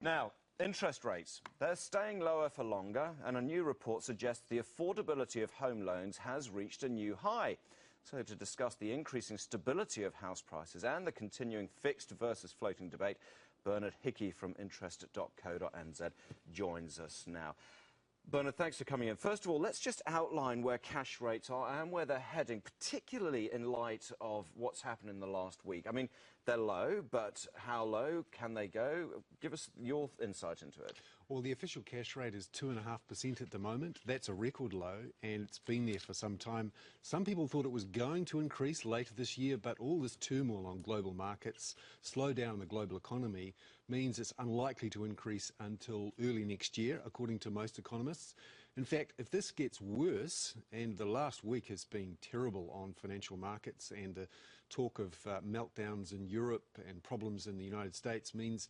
Now, interest rates. They're staying lower for longer, and a new report suggests the affordability of home loans has reached a new high. So to discuss the increasing stability of house prices and the continuing fixed versus floating debate, Bernard Hickey from interest.co.nz joins us now. Bernard, thanks for coming in. First of all, let's just outline where cash rates are and where they're heading, particularly in light of what's happened in the last week. I mean, they're low, but how low can they go? Give us your insight into it. Well, the official cash rate is 2.5% at the moment. That's a record low, and it's been there for some time. Some people thought it was going to increase later this year, but all this turmoil on global markets, slowdown in the global economy, means it's unlikely to increase until early next year, according to most economists. In fact, if this gets worse, and the last week has been terrible on financial markets, and the talk of meltdowns in Europe and problems in the United States means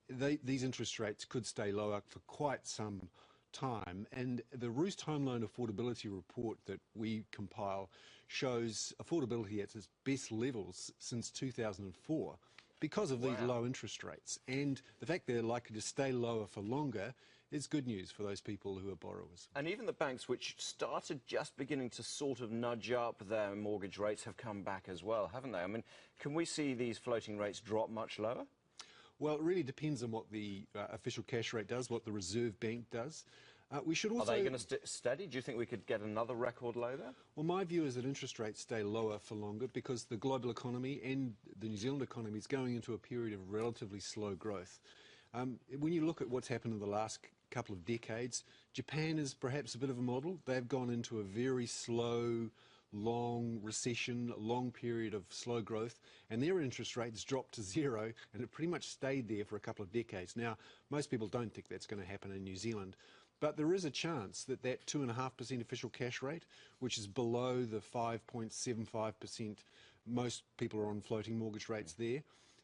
these interest rates could stay lower for quite some time. And the Roost Home Loan Affordability Report that we compile shows affordability at its best levels since 2004 because of these low interest rates. And the fact they're likely to stay lower for longer is good news for those people who are borrowers. And even the banks which started just beginning to sort of nudge up their mortgage rates have come back as well, haven't they? I mean, can we see these floating rates drop much lower? Well, it really depends on what the official cash rate does, what the Reserve Bank does. We should also... Are they going to steady? Do you think we could get another record low there? Well, my view is that interest rates stay lower for longer because the global economy and the New Zealand economy is going into a period of relatively slow growth. When you look at what's happened in the last couple of decades, Japan is perhaps a bit of a model. They've gone into a very slow, long recession, a long period of slow growth, and their interest rates dropped to zero, and it pretty much stayed there for a couple of decades. Now, most people don't think that's going to happen in New Zealand, but there is a chance that that 2.5% official cash rate, which is below the 5.75% most people are on floating mortgage rates there,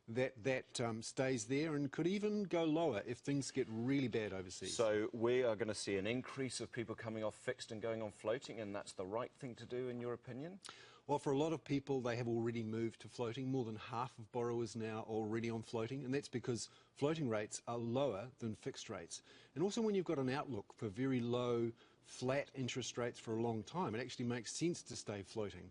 that stays there and could even go lower if things get really bad overseas. So we are going to see an increase of people coming off fixed and going on floating, and that's the right thing to do, in your opinion? Well, for a lot of people, they have already moved to floating. More than half of borrowers now are already on floating, and that's because floating rates are lower than fixed rates. And also when you've got an outlook for very low, flat interest rates for a long time, it actually makes sense to stay floating.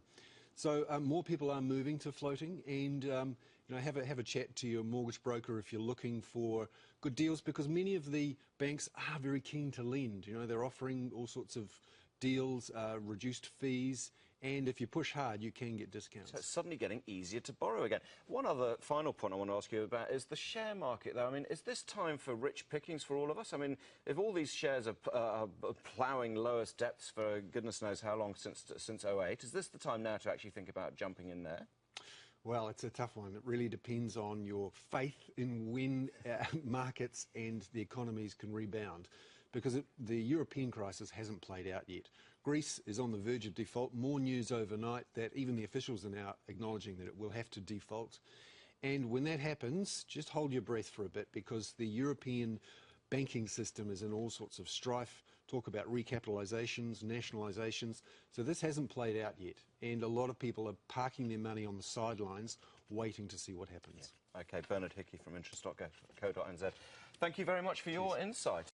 So more people are moving to floating, and have a chat to your mortgage broker if you're looking for good deals, because many of the banks are very keen to lend. They're offering all sorts of deals, reduced fees, and if you push hard, you can get discounts. So it's suddenly getting easier to borrow again. One other final point I want to ask you about is the share market, though. I mean, is this time for rich pickings for all of us? I mean, if all these shares are ploughing lowest depths for goodness knows how long since 2008, is this the time now to actually think about jumping in there? Well, it's a tough one. It really depends on your faith in when markets and the economies can rebound, because the European crisis hasn't played out yet. Greece is on the verge of default. More news overnight that even the officials are now acknowledging that it will have to default. And when that happens, just hold your breath for a bit, because the European banking system is in all sorts of strife. Talk about recapitalisations, nationalisations. So this hasn't played out yet, and a lot of people are parking their money on the sidelines waiting to see what happens. Yeah. OK, Bernard Hickey from interest.co.nz. Thank you very much for your insight.